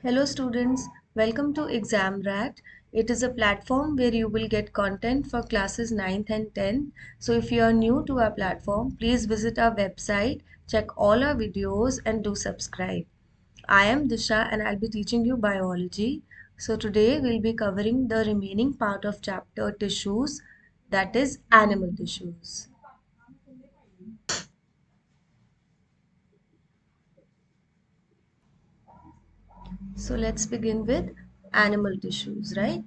Hello students, welcome to ExamRat. It is a platform where you will get content for classes 9th and 10th. So if you are new to our platform, please visit our website, check all our videos and do subscribe. I am Disha and I'll be teaching you biology. So today we'll be covering the remaining part of chapter tissues, that is animal tissues. So let's begin with animal tissues, right?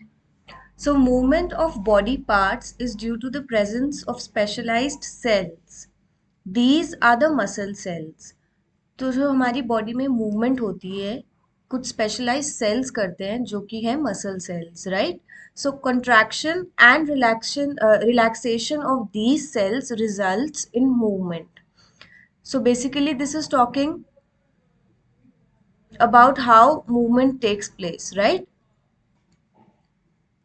So movement of body parts is due to the presence of specialized cells. These are the muscle cells. तो जो हमारी body में movement होती है कुछ specialised sales करते हैं जो कि है muscle cells right so contraction and relaxation of these cells results in movement so basically this is talking about how movement takes place, right?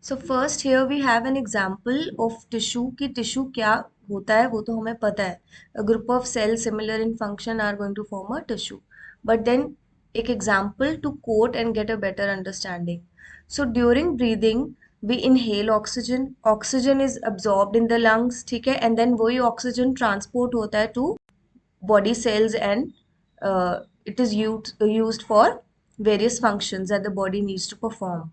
So first here we have an example of tissue कि tissue क्या होता है वो तो हमें पता है. A group of cells similar in function are going to form a tissue. But then एक example to quote and get a better understanding. So during breathing we inhale oxygen. Oxygen is absorbed in the lungs, ठीक है? And then वही oxygen transport होता है to body cells and it is used for various functions that the body needs to perform,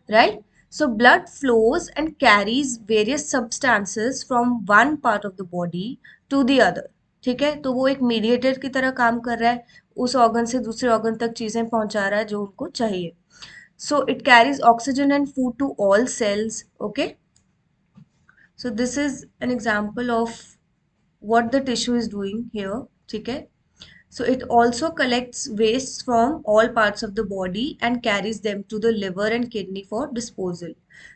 right? So blood flows and carries various substances from one part of the body to the other. ठीक है तो वो एक mediator की तरह काम कर रहा है उस ऑर्गन से दूसरे ऑर्गन तक चीजें पहुंचा रहा है जो उनको चाहिए so it carries oxygen and food to all cells. Okay, so this is an example of what the tissue is doing here. ठीक है so it also collects wastes from all parts of the body and carries them to the liver and kidney for disposal.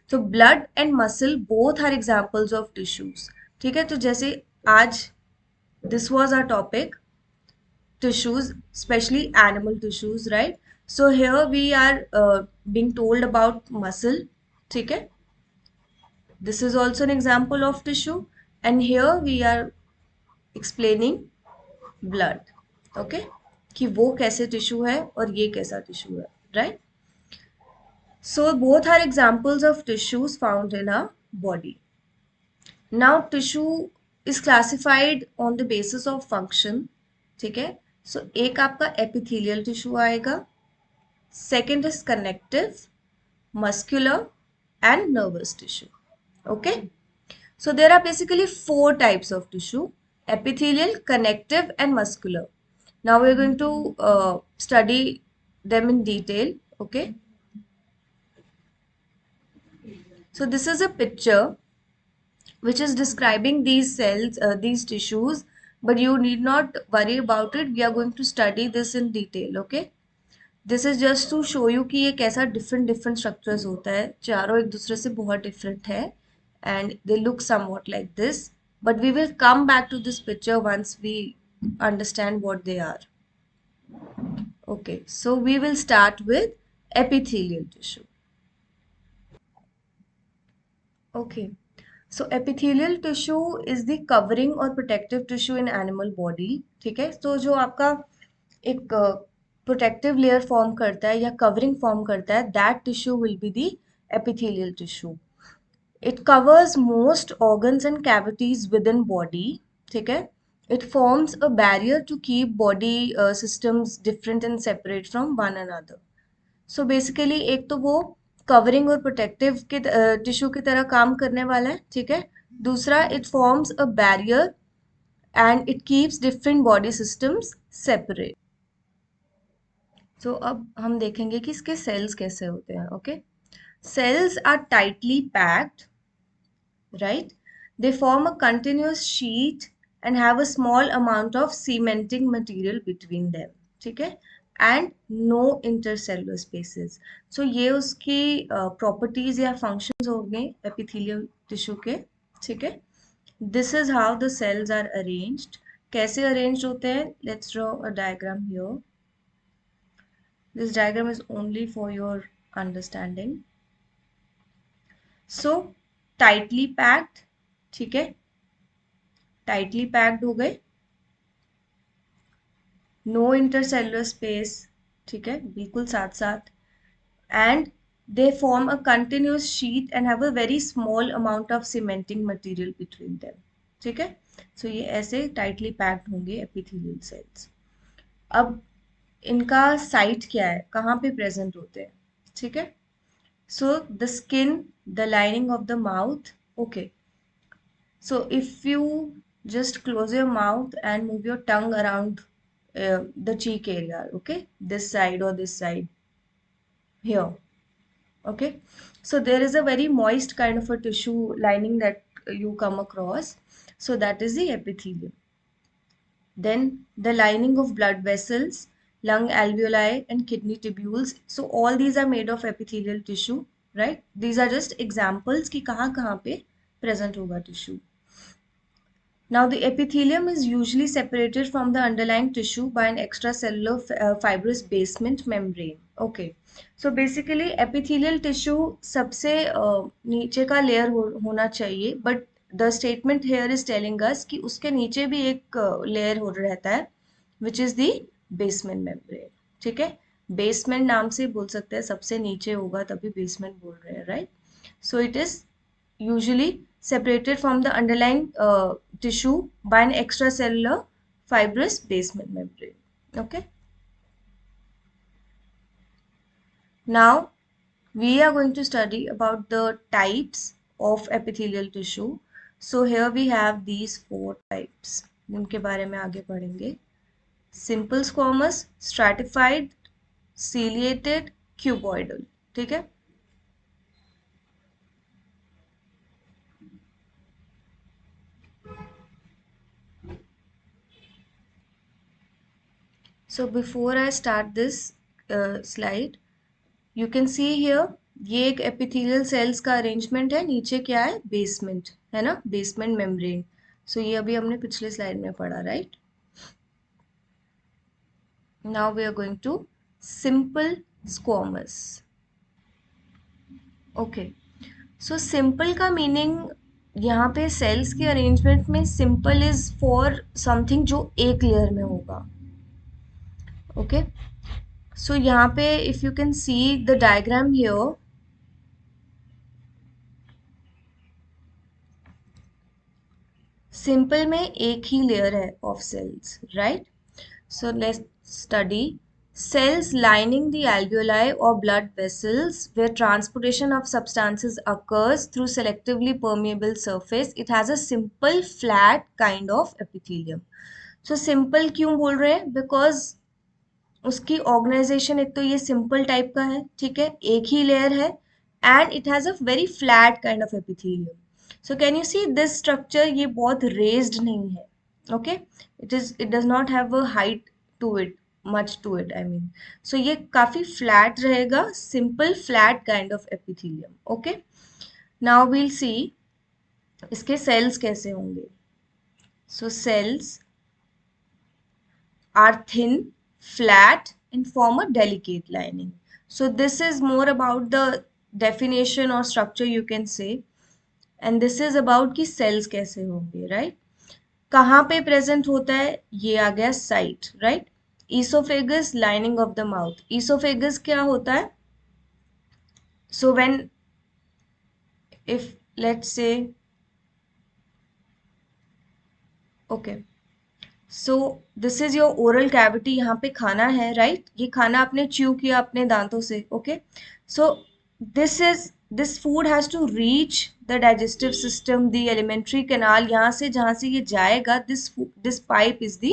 So blood and muscle both are examples of tissues. ठीक है तो जैसे आज this was our topic tissues, especially animal tissues, right? So here we are being told about muscle. ठीक है this is also an example of tissue and here we are explaining blood. Okay कि वो कैसे tissue है और ये कैसा tissue है right so both are examples of tissues found in a body now tissue is classified on the basis of function. ठीक है सो एक आपका एपिथेलियल टिश्यू आएगा second is connective muscular and nervous tissue. Okay so there are basically four types of tissue: epithelial, connective and muscular. Now we're going to study them in detail. Okay, so this is a picture which is describing these cells, these tissues, but you need not worry about it. We are going to study this in detail. Okay, this is just to show you कि ये कैसा different structures होता है चारों एक दूसरे से बहुत different है and they look somewhat like this, but we will come back to this picture once we understand what they are. Okay, so we will start with epithelial tissue. Okay, so epithelial tissue is the covering or protective tissue in animal body. ठीक है तो जो आपका एक protective layer form करता है या covering form करता है that tissue will be the epithelial tissue. It covers most organs and cavities within body. ठीक है it forms a barrier to keep body systems different and separate from one another. So basically एक तो वो covering और protective के tissue की तरह काम करने वाला है. ठीक है दूसरा it forms a barrier and it keeps different body systems separate. तो अब हम देखेंगे कि इसके सेल्स कैसे होते हैं. Okay cells are tightly packed, right? They form a continuous sheet and have a small amount of cementing material between them. ठीक है एंड नो इंटरसेलुलर स्पेसेस. सो ये उसकी प्रॉपर्टीज या फंक्शंस हो गए एपिथेलियल टिश्यू के. ठीक है this is how the cells are arranged. कैसे अरेंज होते हैं let's draw a diagram here. This diagram is only for your understanding. So tightly packed. ठीक है टाइटली पैक्ड हो गए नो इंटरसेलुलर स्पेस. ठीक है बिल्कुल साथ साथ and they form a continuous sheet and have a very small amount of cementing material between them. ठीक है, सो ये ऐसे टाइटली पैक्ड होंगे एपिथेलियल सेल्स. अब इनका साइट क्या है, कहाँ पे प्रेजेंट होते हैं, ठीक है. So the skin, the lining of the mouth. Okay, so if you just close your mouth and move your tongue around the cheek area, okay, this side or this side here, okay, so there is a very moist kind of a tissue lining that you come across, so that is the epithelium. Then the lining of blood vessels, lung alveoli and kidney tubules, so all these are made of epithelial tissue, right? These are just examples कि कहाँ पे present होगा tissue. Now, the epithelium is usually separated from the underlying tissue by an extracellular fibrous basement membrane. Okay. So basically, epithelial tissue सबसे नीचे का layer होना चाहिए, but the statement here is telling us कि उसके नीचे भी एक layer हो रहता है, which is the basement membrane. ठीक है, basement नाम से बोल सकते हैं, सबसे नीचे होगा तभी basement बोल रहे हैं, right? So it is usually separated from the underlying tissue by an extracellular fibrous basement membrane. Okay. Now we are going to study about the types of epithelial tissue. So here we have these 4 types. उनके बारे में आगे पढ़ेंगे. Simple squamous, stratified, ciliated, cuboidal. ठीक है. So before I start this slide, you can see here, ये एक epithelial cells का arrangement है, नीचे क्या है, basement है ना, basement membrane. So ये अभी हमने पिछले slide में पढ़ा, right? Now we are going to simple squamous. Okay, so simple का meaning यहाँ पे cells के arrangement में simple is for something जो एक layer में होगा. Okay, so यहाँ पे if you can see the diagram here, simple में एक ही लेयर है of cells, right? So let's study cells lining the alveoli or blood vessels where transportation of substances occurs through selectively permeable surface. It has a simple flat kind of epithelium. So simple क्यों बोल रहे हैं? Because उसकी organisation एक तो ये simple type का है, ठीक है, एक ही लेयर है, and it has a very flat kind of epithelium. So can you see this structure, ये बहुत रेज्ड नहीं है, okay, it does not have a height to it, much to it, I mean. So ये काफी flat रहेगा, simple flat kind of epithelium. Okay, now we'll see इसके cells कैसे होंगे. So cells are thin, flat, and form a delicate lining. So this is more about the definition or structure you can say, and this is about कि cells कैसे होंगे, right? कहाँ पे present होता है, ये आ गया site, right? Esophagus, lining of the mouth. Esophagus क्या होता है? So when, if let's say, okay, so this is your oral cavity, यहाँ पे खाना है, राइट? ये खाना आपने च्यू किया अपने दांतों से, okay. So this food has to reach the digestive system, the alimentary canal, यहाँ से जहाँ से ये जाएगा, this pipe is the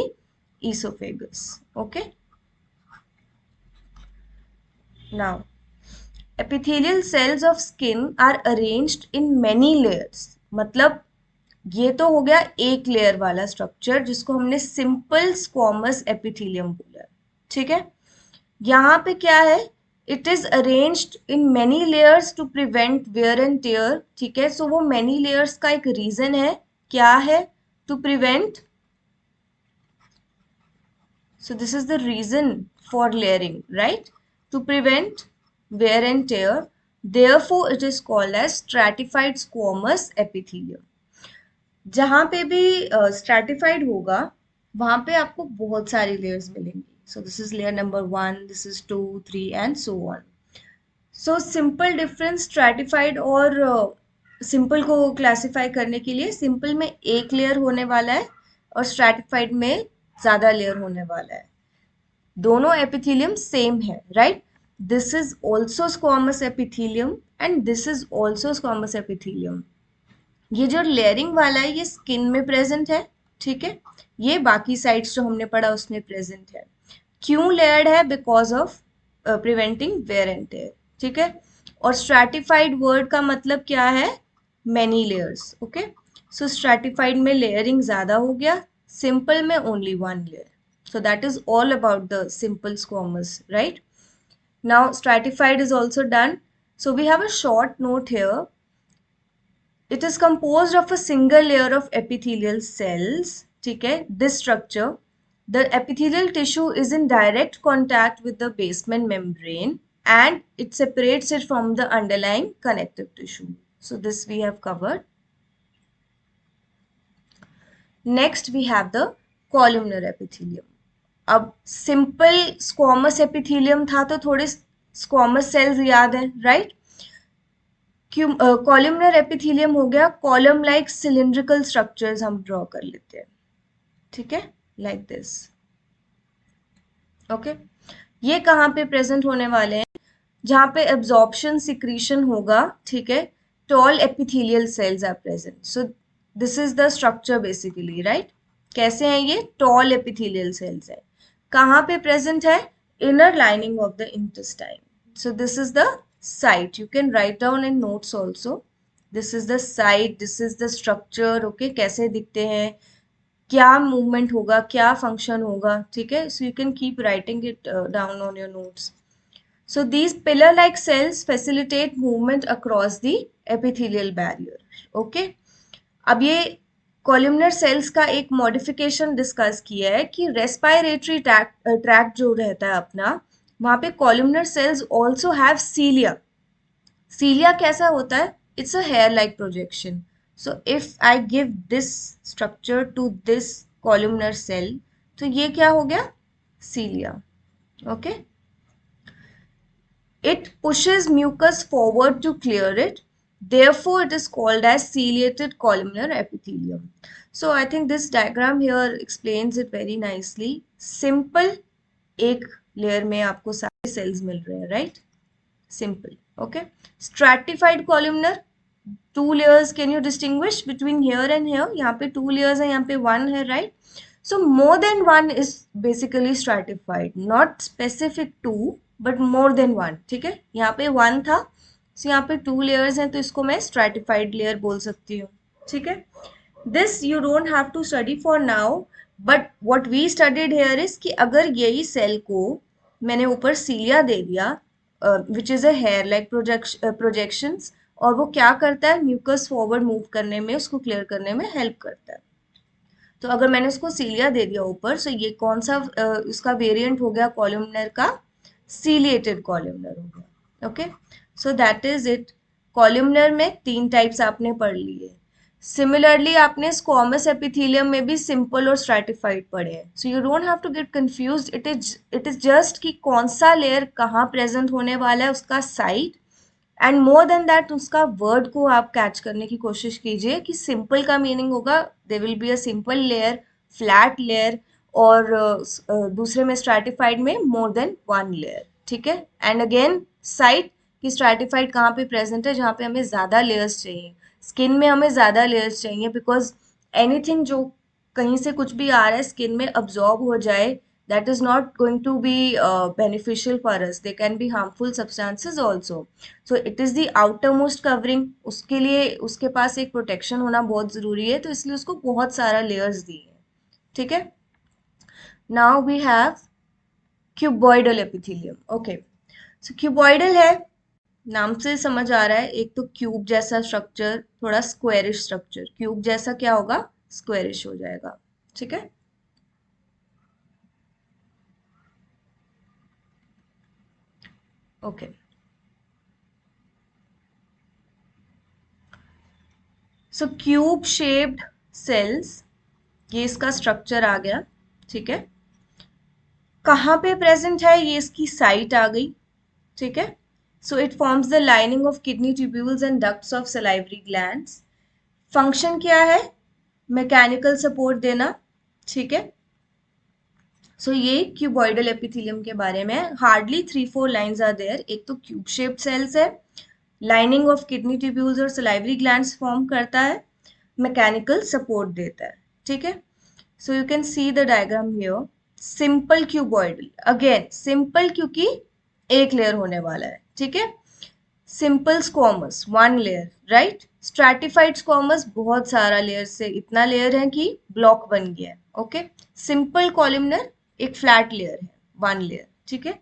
oesophagus. Okay, now epithelial cells of skin are arranged in many layers. मतलब ये तो हो गया एक लेयर वाला स्ट्रक्चर जिसको हमने सिंपल स्क्वामस एपिथेलियम बोला, ठीक है. यहाँ पे क्या है, it is arranged in many layers to prevent wear and tear, ठीक है. सो वो मेनी लेयर्स का एक रीजन है, क्या है, to prevent. So this is the reason for layering, right? To prevent wear and tear. Therefore, it is called as stratified squamous epithelium. जहाँ पे भी stratified होगा, वहाँ पे आपको बहुत सारी layers मिलेंगी. So this is layer number 1, this is 2, 3 and so on. So simple difference stratified और सिंपल को क्लासिफाई करने के लिए, सिंपल में एक लेयर होने वाला है और स्ट्रैटिफाइड में ज्यादा लेयर होने वाला है. दोनों एपिथेलियम सेम है, right. This is also squamous epithelium and this is also squamous epithelium. ये जो लेयरिंग वाला है ये स्किन में प्रेजेंट है, ठीक है. ये बाकी साइड्स जो हमने पढ़ा उसमें प्रेजेंट है. क्यों लेयर्ड है? Because of preventing wear and tear, ठीक है. और स्ट्रैटिफाइड वर्ड का मतलब क्या है? Many layers. Okay, so stratified में लेयरिंग ज्यादा हो गया, सिंपल में only one layer. So that is all about the simple squamous, right? Now stratified is also done. So we have a short note here. It is composed of a single layer of epithelial cells. Okay, this structure. The epithelial tissue is in direct contact with the basement membrane and it separates it from the underlying connective tissue. So this we have covered. Next we have the columnar epithelium. अब simple squamous epithelium था तो थोड़े squamous sales याद है, right. Columnar epithelium हो गया column like cylindrical structures हम draw कर लेते हैं, ठीक है, लाइक दिस. ओके, ये कहाँ पे प्रेजेंट होने वाले हैं? जहाँ पे एब्जॉर्प्शन सिक्रीशन होगा, ठीक है. Tall epithelial cells are present. So this is the structure basically, right. कैसे हैं ये? टॉल एपिथेलियल सेल्स है. कहाँ पे प्रेजेंट है? Inner lining of the intestine. So this is the site. You can write down in notes also. This is the site, this is the structure. Okay, कैसे दिखते हैं, क्या मूवमेंट होगा, क्या फंक्शन होगा, ठीक है. So you can keep writing it down on your notes. So these pillar-like cells facilitate movement across the epithelial barrier. Okay. अब ये columnar cells का एक modification discuss किया है कि respiratory tract जो रहता है अपना, वहाँ पे columnar cells also have cilia. Cilia कैसा होता है? It's a hair-like projection. So if I give this structure to this columnar cell, तो ये क्या हो गया? Cilia. Okay. It pushes mucus forward to clear it. Therefore, it is called as ciliated columnar epithelium. So, I think this diagram here explains it very nicely. Simple, एक layer में आपको सारे cells मिल रहे हैं, right? Simple, okay? Stratified columnar, two layers. Can you distinguish between here and here? यहाँ पे two layers है, यहाँ पे one है, right? So, more than one is basically stratified, not specific to, but more than one, ठीक है. यहाँ पे वन था, so यहाँ पे टू लेयर्स हैं, तो इसको मैं स्ट्रैटिफाइड लेयर बोल सकती हूँ, ठीक है. This you don't have to study for now, but what we studied here is कि अगर यही सेल को मैंने ऊपर सीलिया दे दिया, which is a hair like projections, और वो क्या करता है? म्यूकस फॉरवर्ड मूव करने में, उसको क्लियर करने में हेल्प करता है. तो अगर मैंने उसको सीलिया दे दिया ऊपर, सो ये कौन सा उसका वेरिएंट हो गया कॉलमनर का? सीलिएटेड कॉलमनर हो गया. Okay, so that is it. Columnar में तीन टाइप्स आपने पढ़ लिए. सिमिलरली आपने स्क्वामस एपिथेलियम में भी सिंपल और स्ट्रैटिफाइड पढ़े हैं. So you don't have to get confused. It is just कि कौन सा लेयर कहाँ प्रेजेंट होने वाला है, उसका side, and more than that उसका वर्ड को आप कैच करने की कोशिश कीजिए कि सिंपल का मीनिंग होगा they will be a simple layer, flat layer, और दूसरे में स्ट्रैटिफाइड में मोर देन वन लेयर, ठीक है. एंड अगेन साइट कि स्ट्रैटिफाइड कहाँ पे प्रेजेंट है, जहाँ पे हमें ज़्यादा लेयर्स चाहिए. स्किन में हमें ज़्यादा लेयर्स चाहिए, बिकॉज एनीथिंग जो कहीं से कुछ भी आ रहा है स्किन में अब्जॉर्ब हो जाए, that is not going to be beneficial for us. They can be harmful substances also. So it is the outermost covering. उसके लिए उसके पास एक प्रोटेक्शन होना बहुत ज़रूरी है, तो इसलिए उसको बहुत सारा लेयर्स दिए हैं, ठीक है. Now we have cuboidal epithelium. Okay, so cuboidal है, नाम से समझ आ रहा है, एक तो क्यूब जैसा स्ट्रक्चर, थोड़ा स्क्वेरिश स्ट्रक्चर. क्यूब जैसा क्या होगा? स्क्वेरिश हो जाएगा, ठीक है. ओके, सो क्यूब शेप्ड सेल्स, ये इसका स्ट्रक्चर आ गया, ठीक है. कहाँ पे प्रेजेंट है? ये इसकी साइट आ गई, ठीक है. So it forms the lining of kidney tubules and ducts of salivary glands. Function क्या है? मैकेनिकल सपोर्ट देना, ठीक है. सो ये क्यूबॉइडल एपिथेलियम के बारे में. Hardly 3-4 lines are there. एक तो क्यूब शेप्ड सेल्स है, लाइनिंग ऑफ किडनी ट्यूब्यूल्स और सलाइवरी ग्लैंड्स फॉर्म करता है, मैकेनिकल सपोर्ट देता है, ठीक है. So you can see the diagram here. Simple cuboidal, again simple क्योंकि एक लेयर होने वाला है, ठीक है. Simple squamous 1 layer, right. Stratified squamous बहुत सारा लेयर से इतना लेयर है कि ब्लॉक बन गया है, ओके. सिंपल कॉलमनर एक फ्लैट लेयर है, 1 लेयर, ठीक है.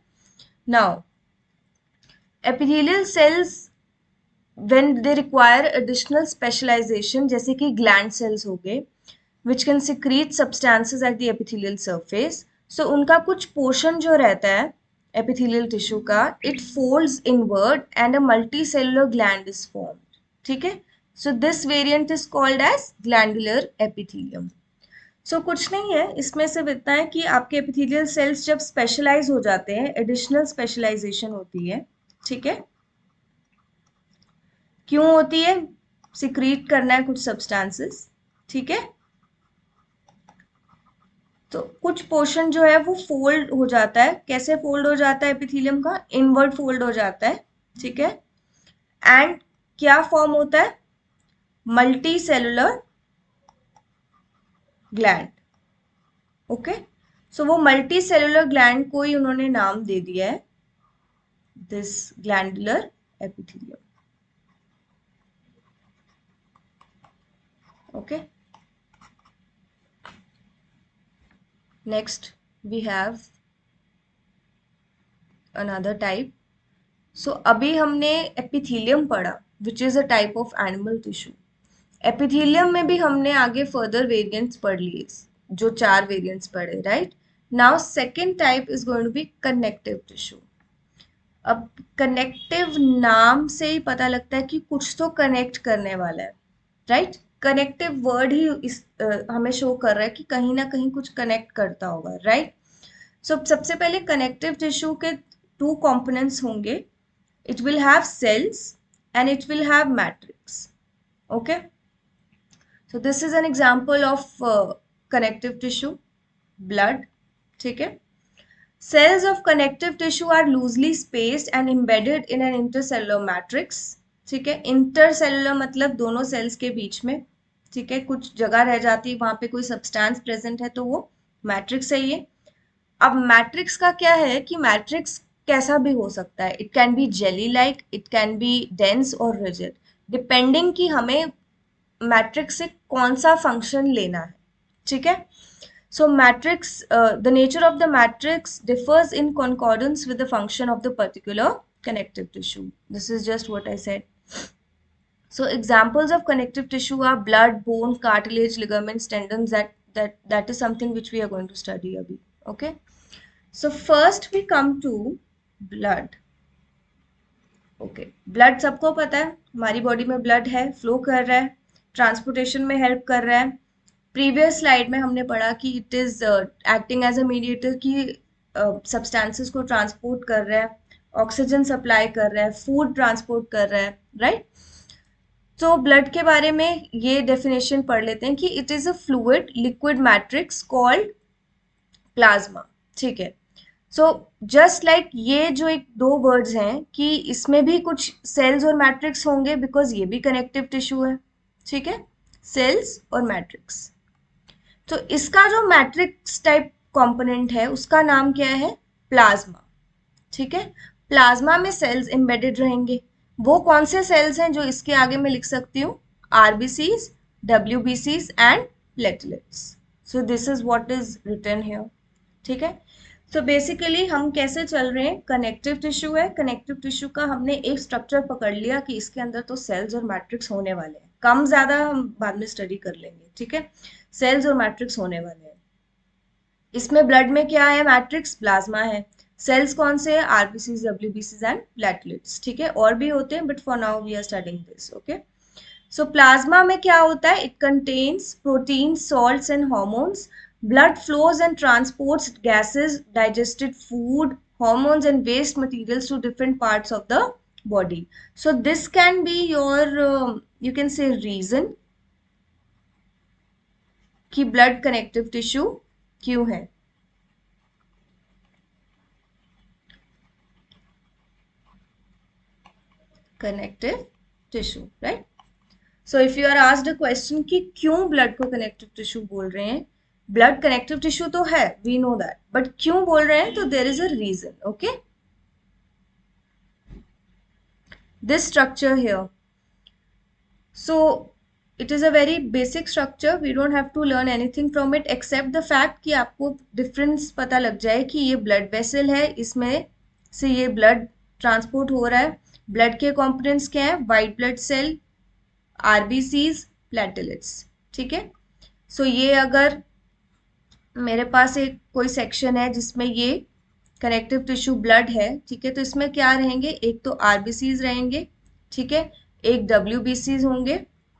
Now epithelial cells when they require additional specialization, जैसे कि gland cells हो गए, which can secrete substances at the epithelial surface. So उनका कुछ पोर्शन जो रहता है epithelial tissue का, it folds inward and a multicellular gland is formed, ठीक है. So this variant is called as glandular epithelium. So कुछ नहीं है इसमें, सिर्फ इतना है कि आपके epithelial cells जब specialize हो जाते हैं, additional specialization होती है, ठीक है. क्यों होती है? सिक्रीट करना है कुछ सब्सटेंसेस, ठीक है. तो कुछ पोर्शन जो है वो फोल्ड हो जाता है. कैसे फोल्ड हो जाता है एपिथेलियम का? इनवर्ड फोल्ड हो जाता है, ठीक है. एंड क्या फॉर्म होता है? Multicellular gland, okay. So वो मल्टी सेलुलर ग्लैंड को ही उन्होंने नाम दे दिया है this glandular epithelium, okay. Next we have another type. So अभी हमने एपिथेलियम पढ़ा which is a type of animal tissue. Epithelium में भी हमने आगे फर्दर वेरिएंट्स पढ़ लिए, जो 4 वेरिएंट्स पढ़े, right. Now second type is going to be connective tissue. अब कनेक्टिव नाम से ही पता लगता है कि कुछ तो कनेक्ट करने वाला है, राइट. कनेक्टिव वर्ड ही हमें शो कर रहा है कि कहीं ना कहीं कुछ कनेक्ट करता होगा, राइट. सो सबसे पहले कनेक्टिव टिश्यू के 2 कंपोनेंट्स होंगे. It will have cells and it will have matrix, okay. So this is an example of connective tissue, blood, ठीक है. Cells of connective tissue are loosely spaced and embedded in an intercellular matrix, ठीक है. Intercellular मतलब दोनों sales के बीच में, ठीक है. कुछ जगह रह जाती है, वहां पे कोई सब्सटेंस प्रेजेंट है तो वो मैट्रिक्स है ये. अब मैट्रिक्स का क्या है कि मैट्रिक्स कैसा भी हो सकता है. It can B jelly like, it can B dense और रिजिड, डिपेंडिंग कि हमें मैट्रिक्स से कौन सा फंक्शन लेना है, ठीक है. So matrix, the nature of the matrix differs in concordance with the function of the particular connective tissue. This is just what I said. So examples of connective tissue are blood, bone, cartilage, ligaments, tendons. That is something which we are going to study abhi, okay. So first we come to blood. Okay, blood सबको पता है, हमारी body में blood है, flow कर रहा है, transportation में हेल्प कर रहा है. प्रीवियस स्लाइड में हमने पढ़ा कि it is acting as a mediator की सब्सटेंसेस को ट्रांसपोर्ट कर रहा है, ऑक्सीजन सप्लाई कर रहा है, फूड ट्रांसपोर्ट कर रहा है, राइट. तो ब्लड के बारे में ये डेफिनेशन पढ़ लेते हैं कि it is a fluid liquid matrix called plasma, ठीक है. सो जस्ट लाइक ये जो एक 2 वर्ड्स हैं कि इसमें भी कुछ सेल्स और मैट्रिक्स होंगे, बिकॉज ये भी कनेक्टिव टिश्यू है, ठीक है. सेल्स और मैट्रिक्स. तो इसका जो मैट्रिक्स टाइप कंपोनेंट है उसका नाम क्या है? प्लाज्मा, ठीक है. प्लाज्मा में सेल्स एम्बेडेड रहेंगे. वो कौन से सेल्स हैं जो इसके आगे मैं लिख सकती हूँ? आरबीसीज, डब्ल्यूबीसीज and platelets. So this is what is written here, ठीक है. तो बेसिकली हम कैसे चल रहे हैं? कनेक्टिव टिश्यू है, कनेक्टिव टिश्यू का हमने एक स्ट्रक्चर पकड़ लिया कि इसके अंदर तो सेल्स और मैट्रिक्स होने वाले हैं. कम ज्यादा हम बाद में स्टडी कर लेंगे, ठीक है. सेल्स और मैट्रिक्स होने वाले हैं. इसमें ब्लड में क्या है? मैट्रिक्स, प्लाज्मा है. सेल्स कौन से हैं? आरबीसीज, डब्ल्यूबीसीज एंड प्लेटलेट्स, ठीक है. और भी होते हैं but for now we are studying this, okay. So plasma में क्या होता है? It contains protein, salts and hormones. Blood flows and transports gases, digested food, hormones and waste materials to different parts of the body. So this can be your you can say reason कि blood connective tissue क्यों है. Connective tissue, right? So if you are asked a question कि क्यों blood को connective tissue बोल रहे हैं, blood connective tissue तो है, we know that, but क्यों बोल रहे हैं, तो there is a reason. Okay, this structure here, so it is a very basic structure, we don't have to learn anything from it except the fact कि आपको difference पता लग जाए कि ये blood vessel है, इसमें से ये blood transport हो रहा है. blood के components क्या है, white blood cell, RBCs, platelets. ठीक है. सो ये अगर मेरे पास एक कोई सेक्शन है जिसमें ये कनेक्टिव टिश्यू ब्लड है, ठीक है, तो इसमें क्या रहेंगे, एक तो आरबीसीज रहेंगे, ठीक है, एक डब्ल्यूबीसीज होंगे,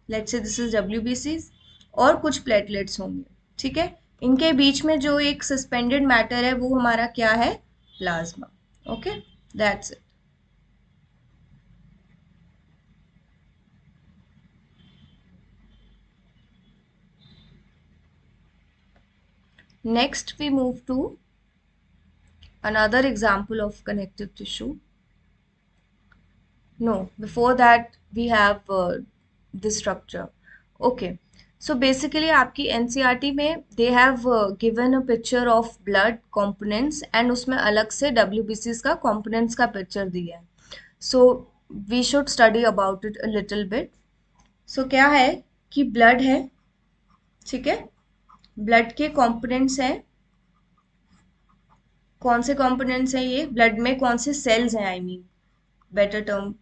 लेट्स से दिस इज डब्ल्यूबीसीज, और कुछ प्लेटलेट्स होंगे. ठीक है, इनके बीच में जो एक सस्पेंडेड मैटर है वो हमारा क्या है, plasma. Okay, that's it. Next, we move to another example of connective tissue. No, before that we have this structure. Okay, so basically आपकी NCERT में they have given a picture of blood components and उसमें अलग से WBCs का components का picture दिया है. So we should study about it a little bit. So क्या है कि blood है, ठीक है, blood के components हैं. कौन से components हैं ये, blood में कौन से cells हैं, I mean better term.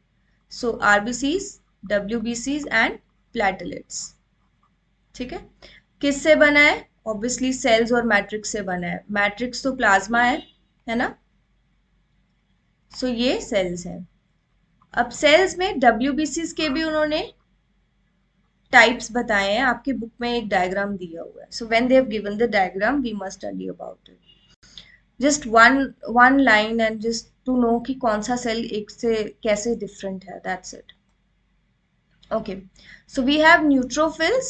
So RBCs, WBCs and platelets. ठीक है, किससे बना है, ऑब्वियसली सेल्स और मैट्रिक्स से बना है. मैट्रिक्स तो प्लाज्मा है ना. सो ये सेल्स हैं. अब सेल्स में WBCs के भी उन्होंने टाइप्स बताए हैं, आपके बुक में एक डायग्राम दिया हुआ है. So when they have given the diagram we must study about it. Just one line and just to know कि कौन सा सेल एक से कैसे डिफरेंट है, that's it. Okay, so we have neutrophils.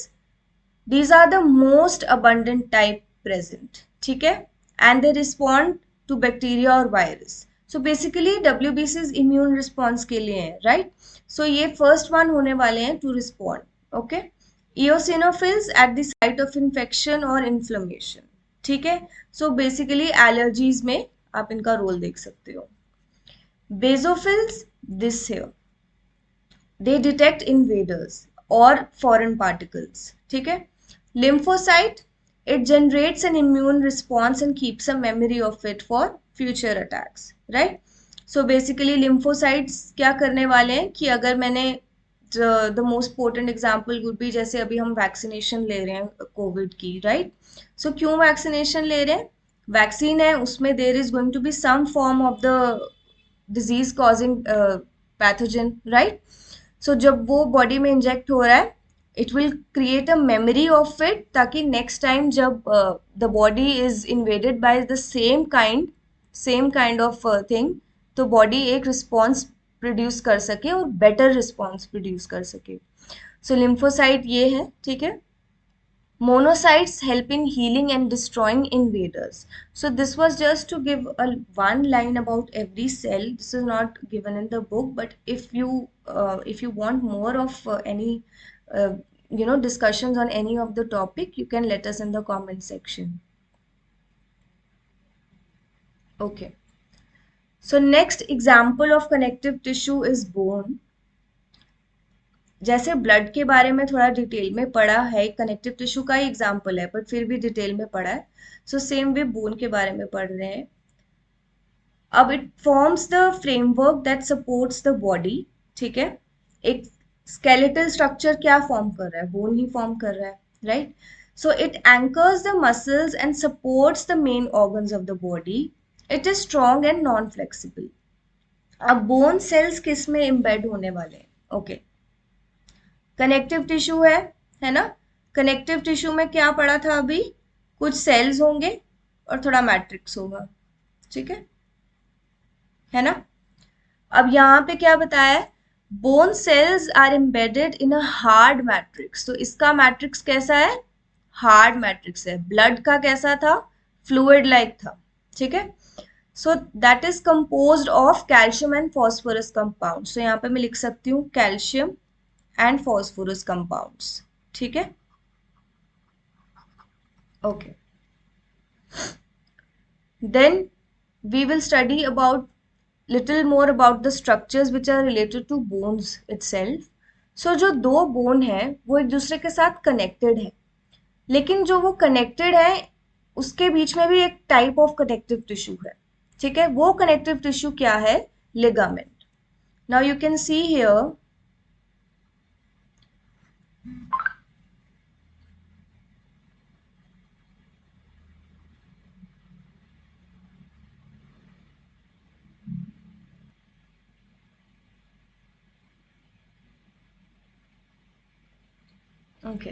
These are the most abundant type present. ठीक है, and they respond to bacteria or virus. So basically WBCs immune response के लिए हैं, right? So ये first one होने वाले हैं to respond. Okay, eosinophils at the site of infection or inflammation. ठीक है, so basically allergies में आप इनका रोल देख सकते हो. Basophils, this here, they detect invaders or foreign particles. ठीक है, lymphocyte, it generates an immune response and keeps a memory of it for future attacks, right? So basically lymphocytes क्या करने वाले हैं कि अगर मैंने the most potent example would be जैसे अभी हम vaccination ले रहे हैं कोविड की, right? So क्यों vaccination ले रहे हैं, वैक्सीन है उसमें there is going to be some form of the disease causing pathogen, right? सो जब वो बॉडी में इंजेक्ट हो रहा है, it will create a memory of it, ताकि नेक्स्ट टाइम जब the body is invaded by the same kind of thing, तो body एक रिस्पॉन्स प्रोड्यूस कर सके और बेटर रिस्पॉन्स प्रोड्यूस कर सके. सो लिम्फोसाइट ये है, ठीक है. Monocytes help in healing and destroying invaders. So this was just to give one line about every cell. This is not given in the book, but if you want more of any discussions on any of the topic, you can let us in the comment section. Okay. So next example of connective tissue is bone. जैसे blood के बारे में थोड़ा detail में पढ़ा है, connective tissue का ही example है बट फिर भी डिटेल में पढ़ा है. सो सेम वे बोन के बारे में पढ़ रहे हैं. अब it forms the framework that supports the body. ठीक है, एक स्केलेटल स्ट्रक्चर क्या फॉर्म कर रहा है, बोन ही फॉर्म कर रहा है, right? So it anchors the muscles and supports the main organs of the body. It is strong and non flexible. अब बोन सेल्स किस में एम्बेड होने वाले हैं? ओके, कनेक्टिव टिश्यू है ना. कनेक्टिव टिश्यू में क्या पढ़ा था अभी, कुछ सेल्स होंगे और थोड़ा मैट्रिक्स होगा, ठीक है ना. अब यहाँ पे क्या बताया है, bone cells are embedded in a hard matrix, तो इसका मैट्रिक्स कैसा है, हार्ड मैट्रिक्स है। ब्लड का कैसा था, फ्लूइड लाइक था, ठीक है। So that is composed of calcium and phosphorus compound, so यहाँ पे मैं लिख सकती हूँ कैल्शियम एंड फॉस्फोरस कंपाउंड्स, ठीक है, okay. Then we will study about little more about the structures which are related to bones itself. So जो दो बोन है वो एक दूसरे के साथ कनेक्टेड है, लेकिन जो वो कनेक्टेड है उसके बीच में भी एक टाइप ऑफ कनेक्टिव टिश्यू है, ठीक है। वो कनेक्टिव टिश्यू क्या है, ligament. Now you can see here, okay,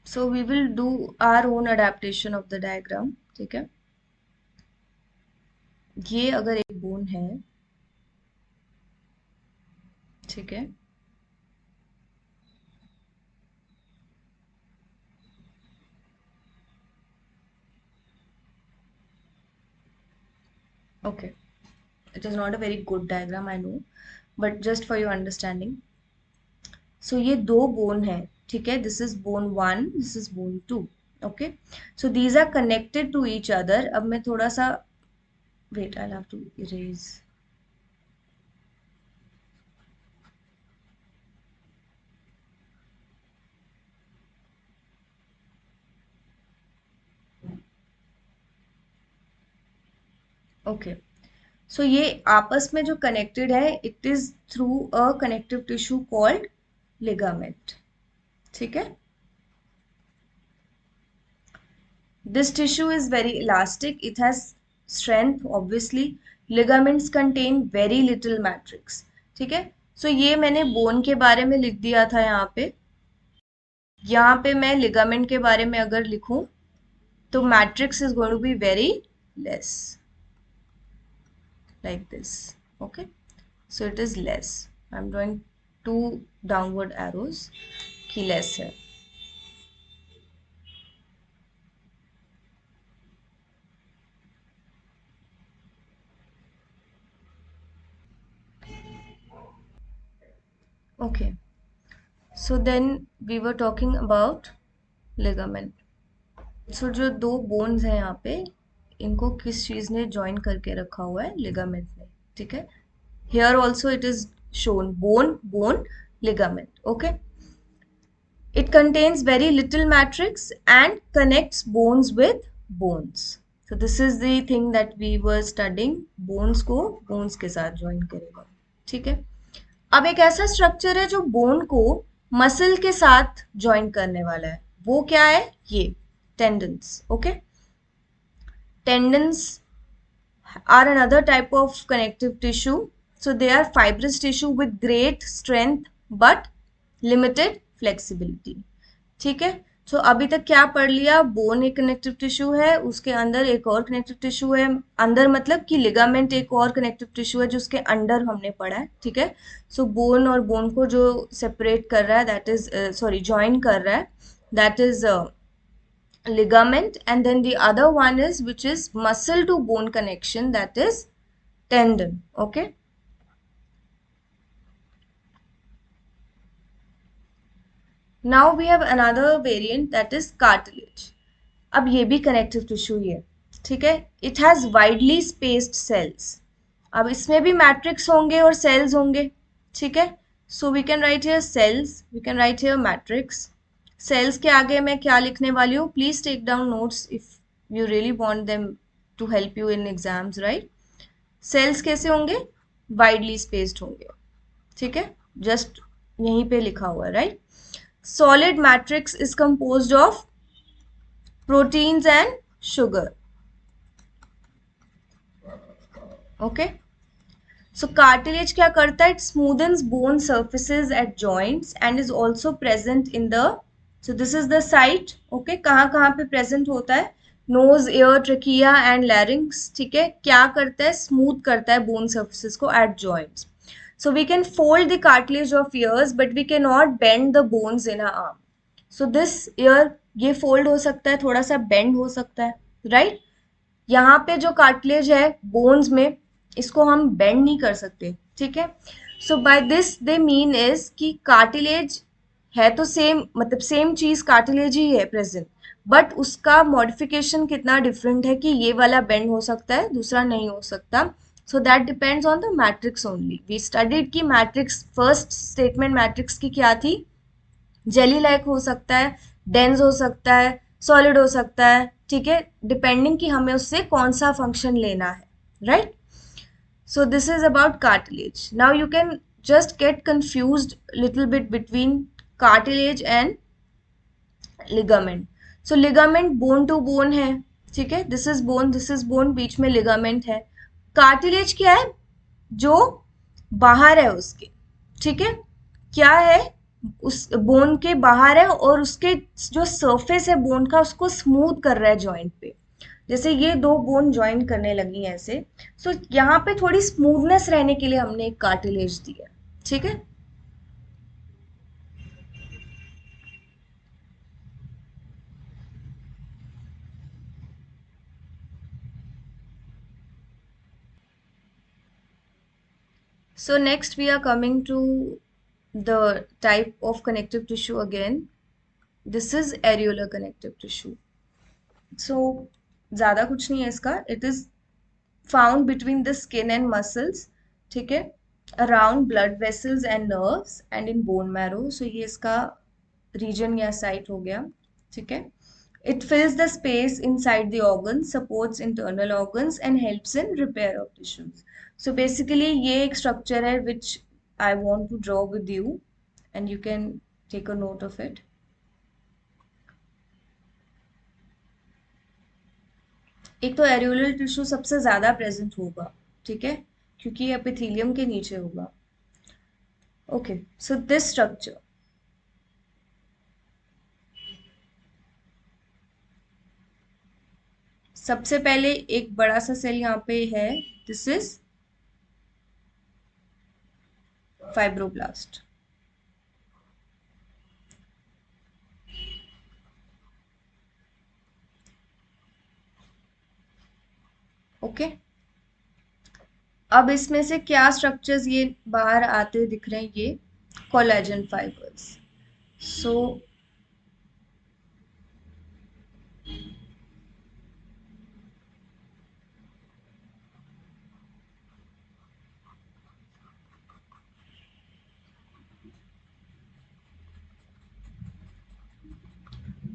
so we will do our own adaptation of the diagram, ठीक है। ये अगर एक बोन है, ठीक है, okay, it is not a very good diagram, I know, but just for your understanding. So ये दो बोन है, ठीक है, this is bone 1, this is bone 2, okay, so these are connected to each other। अब मैं थोड़ा सा, wait, I'll have to erase, okay, so ये आपस में जो connected है, it is through a connective tissue called ligament, ठीक है। This tissue is very elastic. It has strength, obviously. Ligaments contain very little matrix. ठीक है, so ये मैंने बोन के बारे में लिख दिया था यहाँ पे मैं लिगामेंट के बारे में अगर लिखूं तो matrix is going to be very less, like this, okay, so it is less, I'm drawing two downward arrows कि less है, okay, so then we were talking about ligament। सो जो दो बोन्स हैं यहाँ पे, इनको किस चीज ने ज्वाइन करके रखा हुआ है, लिगामेंट ने, ठीक है। Here also it is shown bone bone ligament, okay, it contains very little matrix and connects bones with bones, so this is the thing that we were studying, bones को bones के साथ join करेगा, ठीक है। अब एक ऐसा structure है जो बोन को मसल के साथ ज्वाइन करने वाला है, वो क्या है, ये tendons, okay. Tendons are another type of connective tissue. So they are fibrous tissue with great strength but limited flexibility. ठीक है, तो अभी तक क्या पढ़ लिया, बोन एक कनेक्टिव टिश्यू है, उसके अंदर एक और कनेक्टिव टिश्यू है, अंदर मतलब कि लिगामेंट एक और कनेक्टिव टिश्यू है जो उसके अंडर हमने पढ़ा है, ठीक है। सो बोन और बोन को जो सेपरेट कर रहा है, दैट इज सॉरी ज्वाइन कर रहा है, that is ligament, and then the other one is which is muscle to bone connection, that is tendon, okay। Now we have another variant, that is cartilage। अब ये भी connective tissue ही है, ठीक है, it has widely spaced cells। अब इसमें भी matrix होंगे और cells होंगे, ठीक है, so we can write here cells, we can write here matrix। Cells के आगे मैं क्या लिखने वाली हूँ, please take down notes if you really want them to help you in exams, right. Cells कैसे होंगे, वाइडली स्पेस्ड होंगे, ठीक है, जस्ट यहीं पे लिखा हुआ है, right. Solid matrix is composed of proteins and sugar, okay. So cartilage क्या करता है, it smoothens bone surfaces at joints and is also present in the, so this is the site, okay, कहाँ कहाँ पे present होता है, nose, ear, trachea and larynx, ठीक है, क्या करता है, स्मूथ करता है बोन सर्फेसिस को at joints. So we can fold the cartilage of ears but we can not bend the bones in a arm. So this ear, ये fold हो सकता है, थोड़ा सा बेंड हो सकता है, राइट. यहाँ पे जो कार्टिलेज है बोन्स में, इसको हम बेंड नहीं कर सकते, ठीक है. So by this they mean is कि कार्टिलेज है तो सेम, मतलब सेम चीज कार्टिलेज ही है प्रेजेंट, बट उसका मॉडिफिकेशन कितना डिफरेंट है कि ये वाला बेंड हो सकता है, दूसरा नहीं हो सकता. So that depends on the matrix only. We studied की मैट्रिक्स, फर्स्ट स्टेटमेंट मैट्रिक्स की क्या थी, जेली लाइक हो सकता है, डेंस हो सकता है, सॉलिड हो सकता है, ठीक है, डिपेंडिंग कि हमें उससे कौन सा फंक्शन लेना है, right. So this is about cartilage. Now you can just get confused little bit between cartilage and ligament. So ligament bone to bone है, ठीक है, this is bone, this is bone, बीच में ligament है. cartilage क्या है, जो बाहर है उसके, ठीक है, क्या है, उस बोन के बाहर है और उसके जो सरफेस है बोन का उसको स्मूथ कर रहा है जॉइंट पे. जैसे ये दो बोन ज्वाइन करने लगी हैं ऐसे, सो यहाँ पे थोड़ी स्मूथनेस रहने के लिए हमने एक कार्टिलेज दिया, ठीक है. So next we are coming to the type of connective tissue again. This is areolar connective tissue. So ज़्यादा कुछ नहीं है इसका. It is found between the skin and muscles, ठीक है, around blood vessels and nerves and in bone marrow. So ये इसका region या site हो गया, ठीक है. It fills the space inside the organs, supports internal organs and helps in repair of tissues. So basically ये एक structure है which I want to draw with you and you can take a note of it. एक तो areolar tissue सबसे ज्यादा present होगा, ठीक है, क्योंकि ये एपिथेलियम के नीचे होगा. ओके, सो दिस स्ट्रक्चर, सबसे पहले एक बड़ा सा सेल यहाँ पे है, दिस इज फाइब्रोब्लास्ट. ओके, अब इसमें से क्या स्ट्रक्चर्स ये बाहर आते हुए दिख रहे हैं, ये collagen fibres. So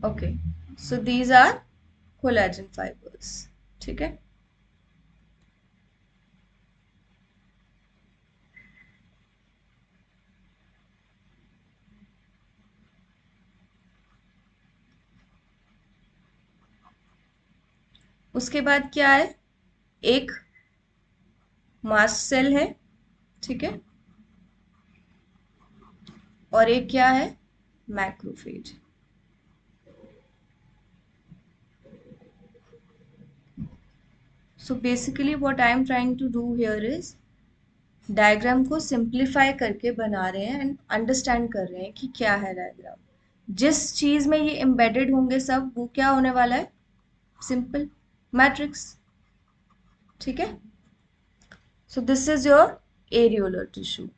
okay, so these are collagen fibres, ठीक है. उसके बाद क्या है, एक मास्ट सेल है, ठीक है, और एक क्या है, macrophage. So basically what I am trying to do here is, diagram को सिंप्लीफाई करके बना रहे हैं एंड अंडरस्टैंड कर रहे हैं कि क्या है डायग्राम. जिस चीज में ये एम्बेडेड होंगे सब, वो क्या होने वाला है, सिंपल मैट्रिक्स, ठीक है. So this is your areolar tissue.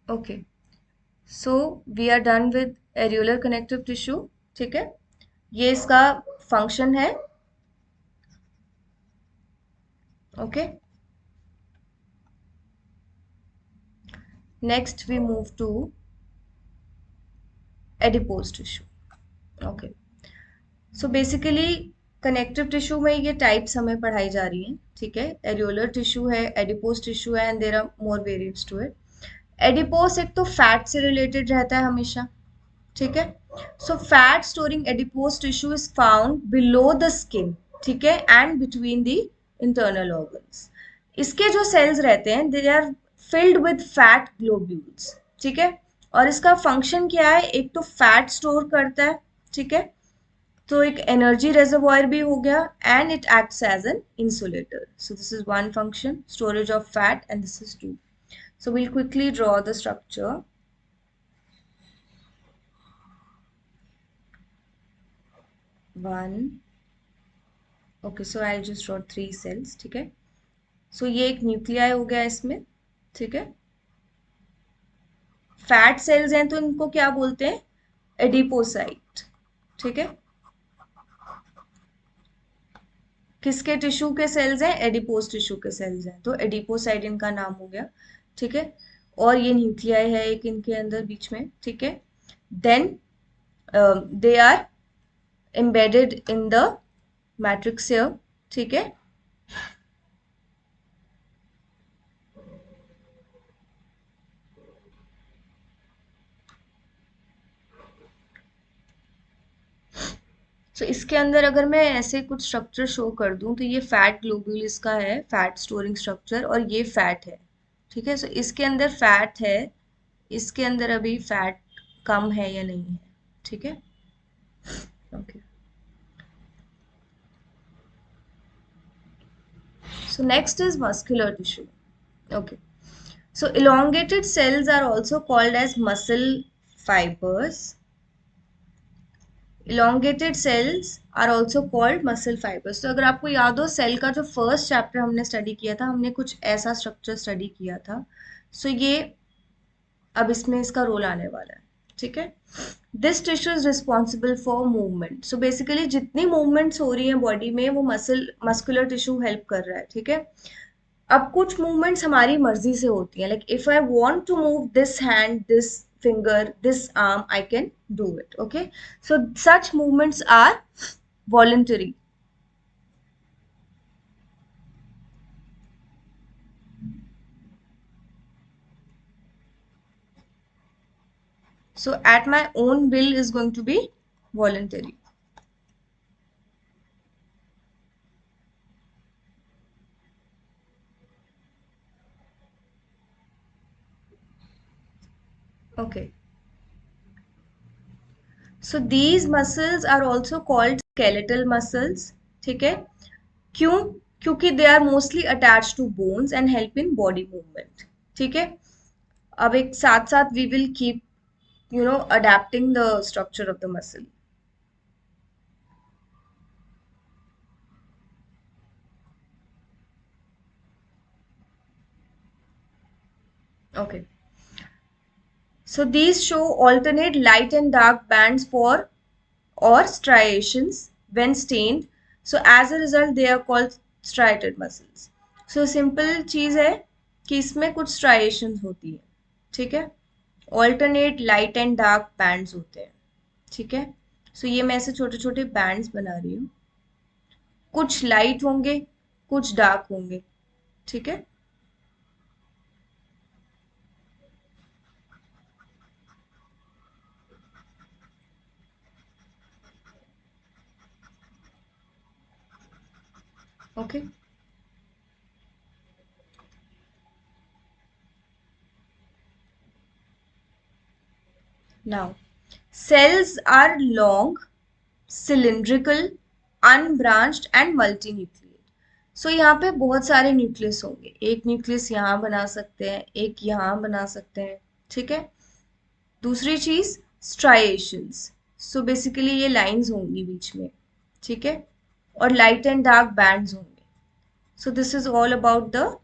Okay, so we are done with areolar connective tissue, ठीक है, ये इसका फंक्शन है. Okay, next we move to adipose tissue. Okay, so basically connective tissue में ये टाइप्स हमें पढ़ाई जा रही हैं, ठीक है. एरियोलर टिश्यू है, एडिपोज टिश्यू है and there are more variants to it. Adipose एक तो फैट से रिलेटेड रहता है हमेशा, ठीक है. So fat storing adipose tissue is found below the skin, ठीक है, and between the internal organs. इसके जो सेल्स रहते हैं they are filled with fat globules, ठीक है। और इसका फंक्शन क्या है, एक तो फैट स्टोर करता है, ठीक है, तो एक एनर्जी रेजर्वोयर भी हो गया, and it acts as an insulator. So this is one function, storage of fat, and this is two. So we'll quickly draw the structure. One. Okay, so I'll just draw three cells. ठीक है. So ये एक nuclei हो गया इसमें. ठीक है. Fat cells हैं तो इनको क्या बोलते हैं, एडिपोसाइट. ठीक है. किसके टिश्यू के सेल्स हैं, एडिपोस टिश्यू के सेल्स हैं, तो एडिपोसाइट इनका नाम हो गया. ठीक है. और ये न्यूक्लियाई है एक इनके अंदर बीच में. ठीक है. Then they are embedded in the matrix here. ठीक है. सो इसके अंदर अगर मैं ऐसे कुछ स्ट्रक्चर शो कर दूं तो ये फैट ग्लोब्यूल इसका है, फैट स्टोरिंग स्ट्रक्चर, और ये फैट है. ठीक है. सो इसके अंदर फैट है, इसके अंदर अभी फैट कम है या नहीं है. ठीक है. Okay. So next is muscular tissue. Okay. So elongated cells are also called as muscle fibers. Elongated cells are also called muscle fibers. तो अगर आपको याद हो सेल का जो फर्स्ट चैप्टर हमने स्टडी किया था, हमने कुछ ऐसा स्ट्रक्चर स्टडी किया था. सो ये अब इसमें इसका रोल आने वाला है. ठीक है. This tissue is responsible for movement. So basically जितनी मूवमेंट्स हो रही हैं बॉडी में वो मस्कुलर टिश्यू हेल्प कर रहा है. ठीक है. अब कुछ मूवमेंट्स हमारी मर्जी से होती हैं, like if I want to move this hand, this finger, this arm, I can do it. Okay. So such movements are voluntary. So at my own will is going to be voluntary. Okay. So these muscles are also called skeletal muscles. ठीक है. क्यों? क्योंकि they are mostly attached to bones and help in body movement. ठीक है. अब एक साथ साथ we will keep adapting the structure of the muscle. Okay. So these show alternate light and dark bands for or striations when stained. So as a result they are called striated muscles. So simple चीज है कि इसमें कुछ striations होती है. ठीक है. Alternate light and dark bands होते हैं. ठीक है. So ये मैं ऐसे छोटे छोटे bands बना रही हूँ. कुछ light होंगे, कुछ dark होंगे. ठीक है. Okay. Now, cells are long, cylindrical, unbranched and multinucleate. So यहाँ पे बहुत सारे न्यूक्लियस होंगे. एक न्यूक्लियस यहाँ बना सकते हैं, एक यहाँ बना सकते हैं. ठीक है. दूसरी चीज स्ट्राइएशंस. सो बेसिकली ये लाइंस होंगी बीच में. ठीक है. और लाइट एंड डार्क बैंड्स होंगे. सो this is all about the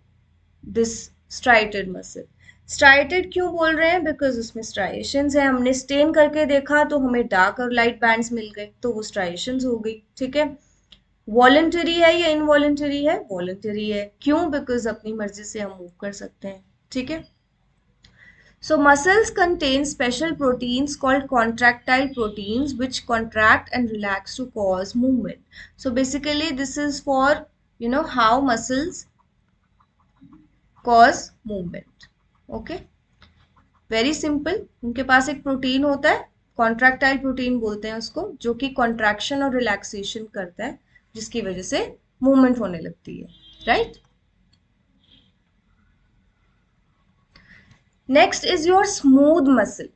this striated muscle. Striated क्यों बोल रहे हैं, बिकॉज उसमें स्ट्राइएशंस है. हमने स्टेन करके देखा तो हमें डार्क और लाइट बैंड्स मिल गए, तो वो स्ट्राइएशंस हो गई. ठीक है. वॉलंटरी है या इनवॉलंटरी है, वॉलंटरी है. क्यों, बिकॉज अपनी मर्जी से हम मूव कर सकते हैं. ठीक है. So muscles contain special proteins called contractile proteins which contract and relax to cause movement. So basically this is for how muscles cause movement. Okay. Very simple. उनके पास एक प्रोटीन होता है, कॉन्ट्रैक्टाइल प्रोटीन बोलते हैं उसको, जो कि कॉन्ट्रैक्शन और रिलैक्सेशन करता है, जिसकी वजह से मूवमेंट होने लगती है. Right. Next is your smooth muscle.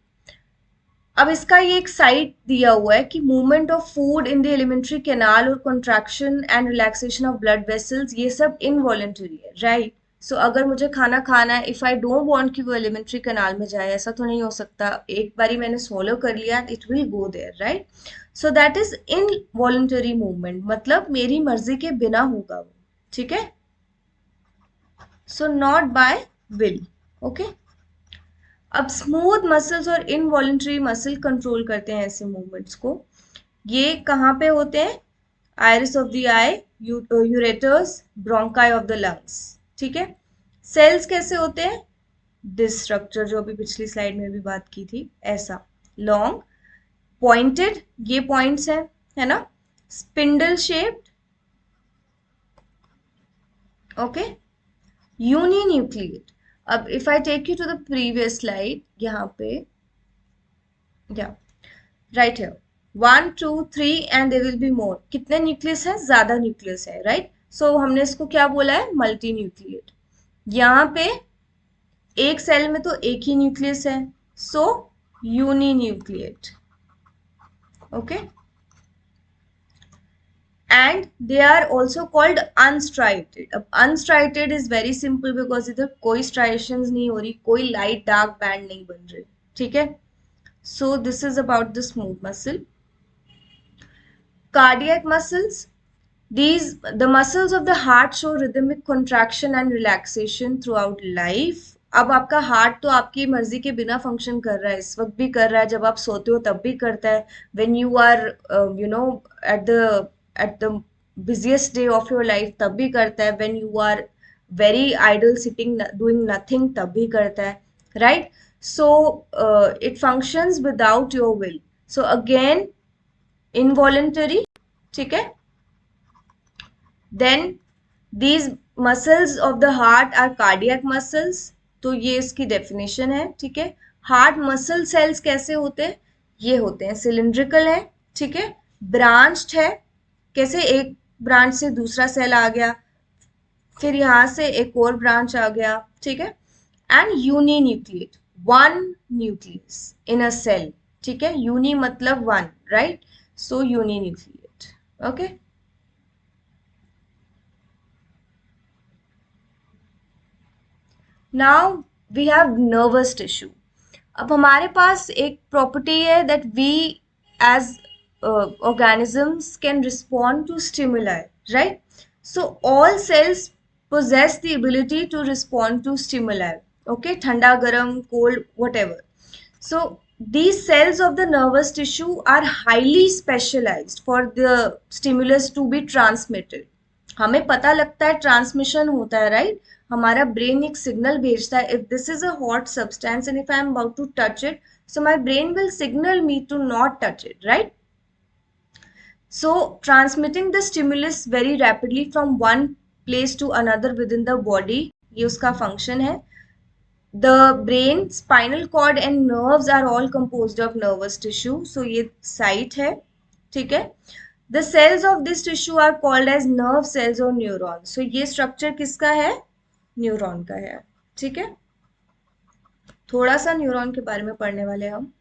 अब इसका ये एक साइट दिया हुआ है कि movement of food in the alimentary canal और contraction and relaxation of blood vessels, ये सब इनवॉलेंटरी है, राइट. सो अगर मुझे खाना खाना है, इफ आई डोंट वांट कि वो एलिमेंट्री कैनाल में जाए, ऐसा तो नहीं हो सकता. एक बारी मैंने swallow कर लिया, it will go there, right. So that is involuntary movement, मतलब मेरी मर्जी के बिना होगा वो. ठीक है. So not by will. Okay. अब स्मूथ मसल्स और इनवॉलेंटरी मसल कंट्रोल करते हैं ऐसे मूवमेंट्स को. ये कहाँ पे होते हैं? Iris of the I, ureters, bronchi of the lungs. ठीक है. सेल्स कैसे होते हैं? दिस स्ट्रक्चर जो अभी पिछली स्लाइड में भी बात की थी, ऐसा लॉन्ग पॉइंटेड, ये पॉइंट्स हैं, है ना. Spindle shaped. ओके. यूनिन्यूक्लिएट. अब if I take you to the previous slide, यहाँ पे, या राइट है, 1 2 3 and there will be more. कितने न्यूक्लियस है? ज्यादा न्यूक्लियस है, राइट. सो हमने इसको क्या बोला है? Multi nucleate. यहाँ पे एक सेल में तो एक ही न्यूक्लियस है, so uninucleate. Okay. And they are also called unstriated. अब unstriated is very simple because इधर कोई स्ट्राइशंस नहीं हो रही, कोई लाइट डार्क बैंड नहीं बन रही. ठीक है. So this is about the smooth muscle. Cardiac muscles. The muscles of the heart show rhythmic contraction and relaxation throughout life. अब आपका हार्ट तो आपकी मर्जी के बिना फंक्शन कर रहा है, इस वक्त भी कर रहा है, जब आप सोते हो तब भी करता है, when you are at the busiest day of your life तब भी करता है, when you are very idle sitting doing nothing तब भी करता है, right. So it functions without your will. So again, involuntary. ठीक है. Then these muscles of the heart are cardiac muscles. तो ये इसकी डेफिनेशन है. ठीक है. हार्ट मसल सेल्स कैसे होते हैं? ये होते हैं सिलिंड्रिकल है. ठीक है. ब्रांच्ड है. कैसे? एक ब्रांच से दूसरा सेल आ गया, फिर यहां से एक और ब्रांच आ गया. ठीक है. And uninucleate, one nucleus in a cell. ठीक है. यूनी मतलब one, right. So uninucleate. Okay. Now we have nervous tissue. अब हमारे पास एक प्रॉपर्टी है that we as organisms can respond to stimuli, right. So all cells possess the ability to respond to stimuli. Okay, ठंडा garam cold whatever. So these cells of the nervous tissue are highly specialized for the stimulus to be transmitted. हमें पता लगता है transmission होता है, right. हमारा brain एक signal भेजता है, if this is a hot substance and if I am about to touch it, so my brain will signal me to not touch it, right. So transmitting the stimulus very rapidly from one place to another within the body, ये उसका function है. The brain, spinal cord and nerves are all composed of nervous tissue. So ये site है. ठीक है. The cells of this tissue are called as nerve cells or neurons. So ये structure किसका है? न्यूरॉन का है. ठीक है. थोड़ा सा न्यूरॉन के बारे में पढ़ने वाले हैं हम.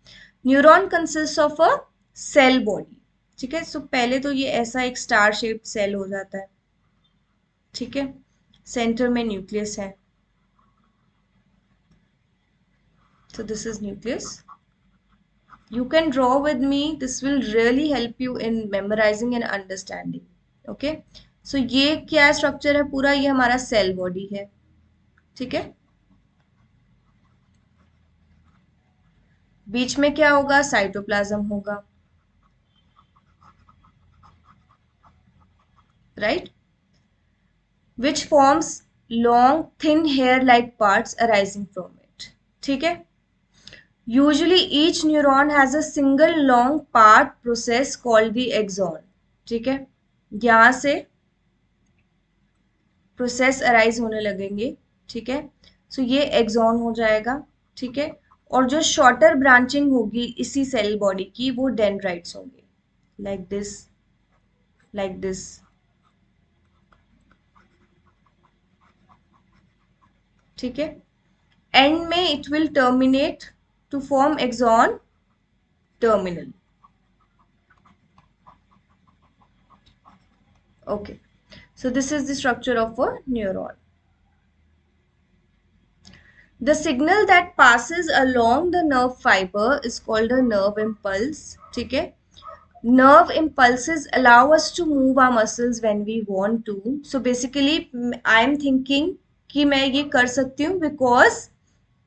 Neuron consist of a cell body. ठीक है. सो पहले तो ये ऐसा एक स्टार शेप्ड सेल हो जाता है. ठीक है. सेंटर में न्यूक्लियस है. So this is nucleus. You can draw with me. This will really help you in memorizing and understanding. Okay. So ये क्या स्ट्रक्चर है पूरा? ये हमारा सेल बॉडी है. ठीक है. बीच में क्या होगा? साइटोप्लाज्म होगा, right. which forms long thin hair like parts arising from it. ठीक है. Usually each neuron has a single long part process called the axon. ठीक है. यहाँ से प्रोसेस अराइज होने लगेंगे. ठीक है. सो ये एक्सॉन हो जाएगा. ठीक है. और जो शॉर्टर ब्रांचिंग होगी इसी सेल बॉडी की, वो डेंड्राइट्स होंगे, लाइक दिस, लाइक दिस. ठीक है. एंड में it will terminate to form axon terminal. Okay, so this is the structure of a neuron. The signal that passes along the nerve fiber is called a nerve impulse. ठीक है? Nerve impulses allow us to move our muscles when we want to. So basically, I am thinking कि मैं ये कर सकती हूँ because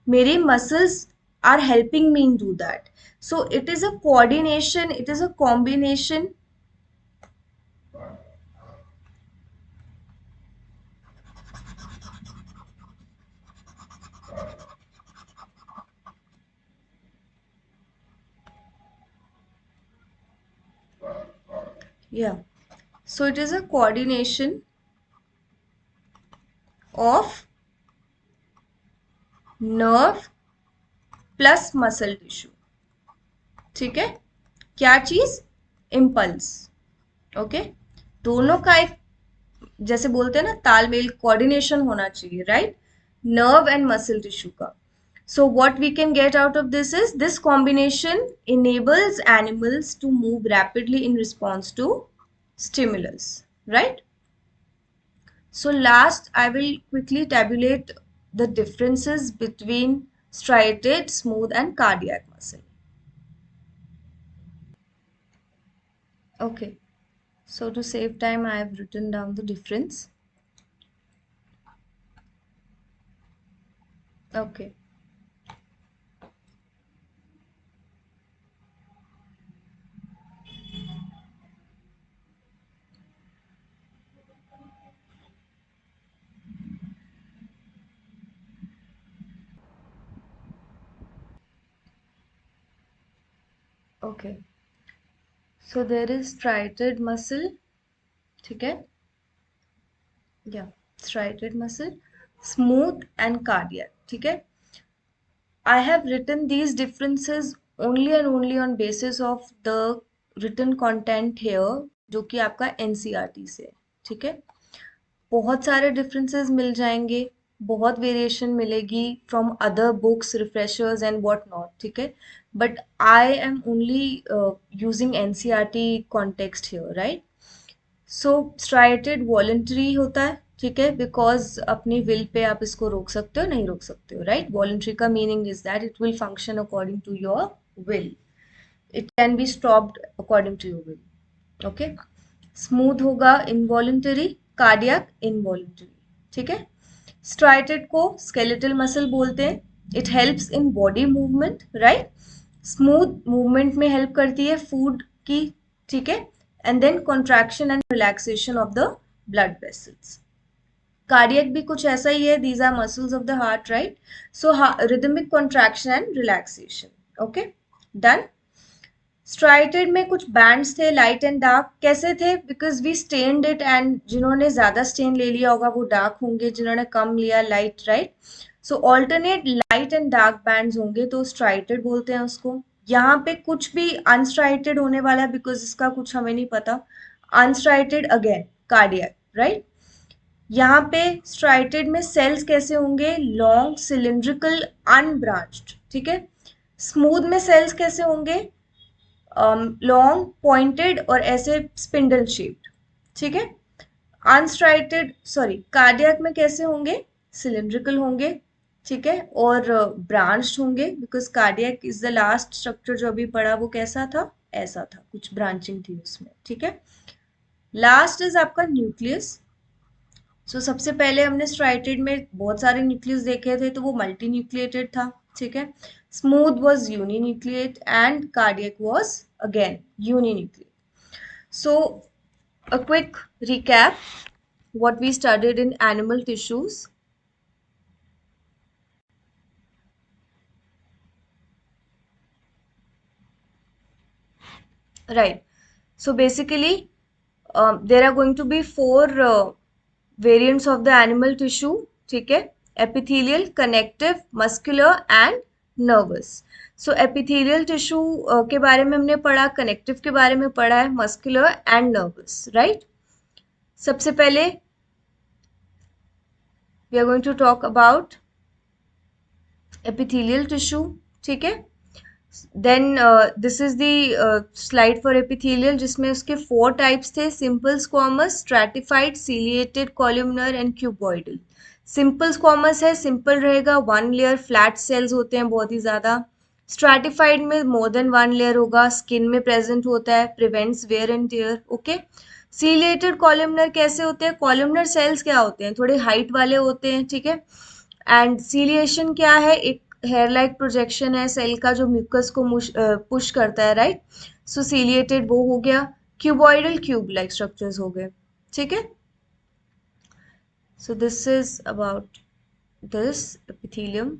मेरे muscles are helping me do that. So it is a coordination, it is a combination. Yeah. So it is a coordination of nerve plus muscle tissue. ठीक है? क्या चीज? इम्पल्स. ओके, दोनों का एक जैसे बोलते हैं ना तालमेल, कोऑर्डिनेशन होना चाहिए, right? Nerve and muscle tissue का. So what we can get out of this is this combination enables animals to move rapidly in response to stimulus, right? So last, I will quickly tabulate the differences between striated, smooth, and cardiac muscle. Okay, so to save time, I have written down the difference. Okay. Okay. So there is striated muscle, ठीक है? Yeah, striated muscle, smooth and cardiac, ठीक है? I have written these differences only and only on basis of the written content here, जो कि आपका NCERT से है, ठीक है? बहुत सारे differences मिल जाएंगे, बहुत वेरिएशन मिलेगी from other books, refreshers and what not, ठीक है? But I am only using NCERT context here, right? So striated voluntary होता है, ठीक है? बिकॉज अपनी विल पे आप इसको रोक सकते हो, नहीं रोक सकते हो, राइट? वॉलंटरी का meaning is that it will function according to your will. It can be stopped according to your will. Okay. Smooth होगा इनवॉलंटरी, कार्डियक इनवॉलंटरी, ठीक है? स्ट्राइटेड को स्केलेटल मसल बोलते हैं. It helps in body movement, right? Smooth movement में help करती है food की, ठीक है? And then contraction and relaxation of the blood vessels. Cardiac भी कुछ ऐसा ही है, these are muscles of the heart, right? So rhythmic contraction and relaxation. Okay, done. Striated में कुछ बैंड्स थे, लाइट एंड डार्क. कैसे थे? Because we stained it, and जिन्होंने ज्यादा स्टेन ले लिया होगा वो डार्क होंगे, जिन्होंने कम लिया light, right? So alternate light and dark bands होंगे तो स्ट्राइटेड बोलते हैं उसको. यहाँ पे कुछ भी अनस्ट्राइटेड होने वाला है बिकॉज इसका कुछ हमें नहीं पता. Unstriated again cardiac, right? यहाँ पे स्ट्राइटेड में सेल्स कैसे होंगे? लॉन्ग, सिलिंड्रिकल, अनब्रांच्ड, ठीक है? स्मूथ में सेल्स कैसे होंगे? लॉन्ग, पॉइंटेड और ऐसे स्पिंडल शेप्ड, ठीक है? अनस्ट्राइटेड सॉरी कार्डियक में कैसे होंगे? सिलिंड्रिकल होंगे, ठीक है? और ब्रांच्ड होंगे because cardiac is the last structure जो अभी पढ़ा, वो कैसा था? ऐसा था, कुछ ब्रांचिंग थी उसमें, ठीक है? लास्ट इज आपका न्यूक्लियस. सो सबसे पहले हमने स्ट्राइटेड में बहुत सारे न्यूक्लियस देखे थे तो वो मल्टी न्यूक्लिएटेड था, ठीक है? Smooth was uninucleate and cardiac was again uninucleate. So a quick recap what we studied in animal tissues. Right. So basically, there are going to be four variants of the animal tissue. ठीक है? Epithelial, connective, muscular and nervous. So epithelial tissue के बारे में हमने पढ़ा, connective के बारे में पढ़ा है, muscular and nervous, right? सबसे पहले we are going to talk about epithelial tissue, ठीक है। Then this is the slide for epithelial, जिसमें उसके 4 टाइप्स थे: simple squamous, stratified, ciliated, columnar and cuboidal. Simple squamous है, सिंपल रहेगा, 1 लेयर फ्लैट सेल्स होते हैं बहुत ही ज्यादा। स्ट्रैटिफाइड में मोर देन 1 लेयर होगा, स्किन में प्रेजेंट होता है, prevents wear and tear, okay. Ciliated columnar कैसे होते हैं? कॉलमनर सेल्स क्या होते हैं? थोड़े हाइट वाले होते हैं, ठीक है। एंड सीलिएशन क्या है? एक हेयर लाइक प्रोजेक्शन है सेल का जो म्यूकस को पुश करता है, राइट। सो सीलिएटेड वो हो गया। क्यूबॉइडल क्यूब लाइक स्ट्रक्चर्स हो गए, ठीक है। So this is about this epithelium.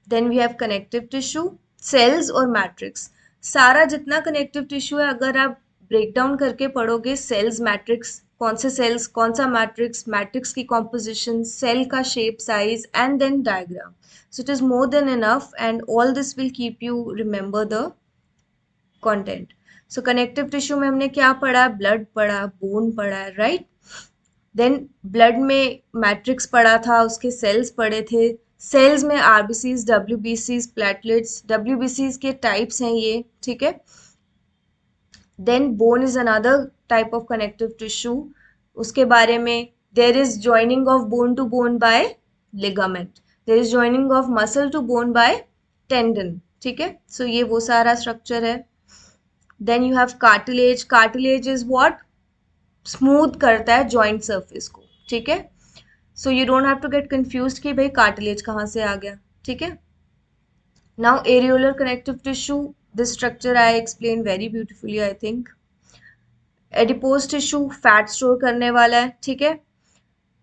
Then we have connective tissue, cells और मैट्रिक्स। सारा जितना कनेक्टिव टिश्यू है, अगर आप ब्रेक डाउन करके पढ़ोगे, सेल्स, मैट्रिक्स, कौन से सेल्स, कौन सा मैट्रिक्स, मैट्रिक्स की कॉम्पोजिशन, सेल का shape, size and then diagram, so it is more than enough and all this will keep you remember the content. So connective tissue में हमने क्या पढ़ा? ब्लड पढ़ा, बोन पढ़ा, राइट। देन ब्लड में matrix पढ़ा था, उसके सेल्स पढ़े थे। सेल्स में आरबीसीज, डब्ल्यूबीसीज, प्लेटलेट्स, डब्ल्यूबीसीज के टाइप्स हैं ये, ठीक है। Then bone is another type of connective tissue, उसके बारे में, there is joining of bone to bone by ligament, there is joining of muscle to bone by tendon, ठीक है। सो ये वो सारा स्ट्रक्चर है। Then you have cartilage. Cartilage is what? Smooth करता है जॉइंट सरफेस को, ठीक है। So you don't have to get confuse कि भाई कार्टिलेज कहाँ से आ गया, ठीक है। Now areolar connective tissue, this structure I explain very beautifully I think. Adipose tissue fat store करने वाला है, ठीक है।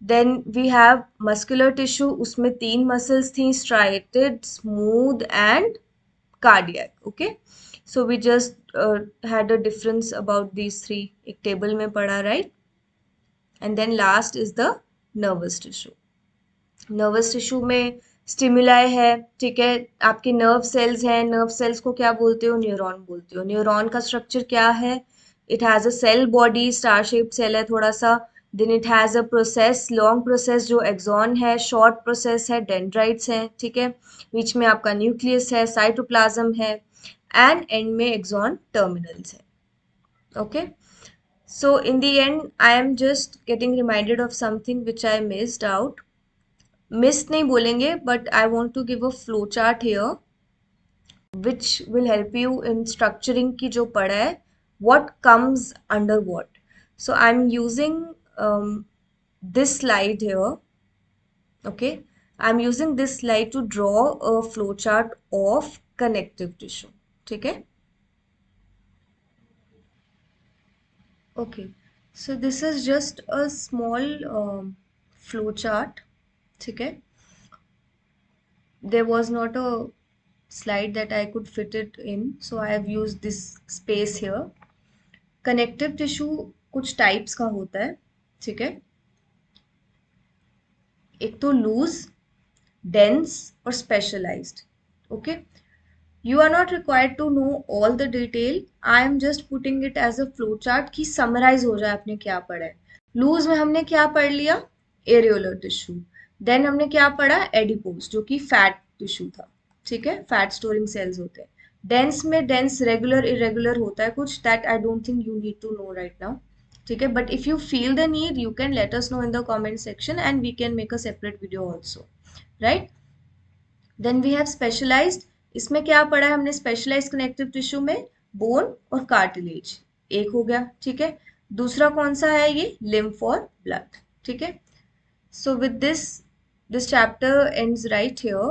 Then we have muscular tissue, उसमें 3 मसल्स थी: striated, smooth and cardiac, okay. So we just had a difference about these 3, एक table में पढ़ा, right. And then last is the nervous tissue. Nervous tissue में स्टिमुलाई है, ठीक है। आपके नर्व सेल्स हैं, नर्व सेल्स को क्या बोलते हो? न्यूरॉन बोलते हो। न्यूरॉन का स्ट्रक्चर क्या है? It has a cell body, star shaped cell है थोड़ा सा। Then it has a process, long process जो एक्सॉन है, शॉर्ट प्रोसेस है, डेंड्राइट्स हैं, ठीक है। बीच में आपका न्यूक्लियस है, साइटोप्लाज्म है, एंड एंड में एक्सॉन टर्मिनल्स है, okay. So in the end, I am just getting reminded of something which I missed out. Missed नहीं बोलेंगे, but I want to give a flow chart here, which will help you in structuring की जो पढ़ा है, what comes under what. So I'm using this slide here, okay. I'm using this slide to draw a flow chart of connective tissue, ठीक है. Okay, so this is just a small flow chart, ठीक है. There was not a slide that I could fit it in, so I have used this space here. Connective tissue कुछ types का होता है, ठीक है. एक तो loose, dense और specialized, okay. You are not required to know all the detail. I am just putting it as a flow chart कि summarize हो जाए आपने क्या पढ़ा है. लूज में हमने क्या पढ़ लिया? Areolar tissue. देन हमने क्या पढ़ा? एडिपोज, जो कि फैट टिश्यू था, ठीक है. फैट स्टोरिंग सेल्स होते हैं. डेंस में डेंस रेगुलर इरेगुलर होता है कुछ, that I don't think you need to know right now, ठीक है. But if you feel the need, you can let us know in the comment section and we can make a separate video also, right. Then we have specialised. इसमें क्या पढ़ा है हमने specialised connective tissue में? Bone और cartilage, एक हो गया, ठीक है. दूसरा कौन सा है? ये लिम्फ और ब्लड, ठीक है. So with this chapter ends right here.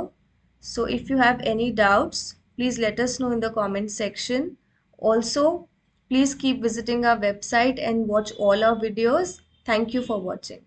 So if you have any doubts, please let us know in the comment section. Also, please keep visiting our website and watch all our videos. Thank you for watching.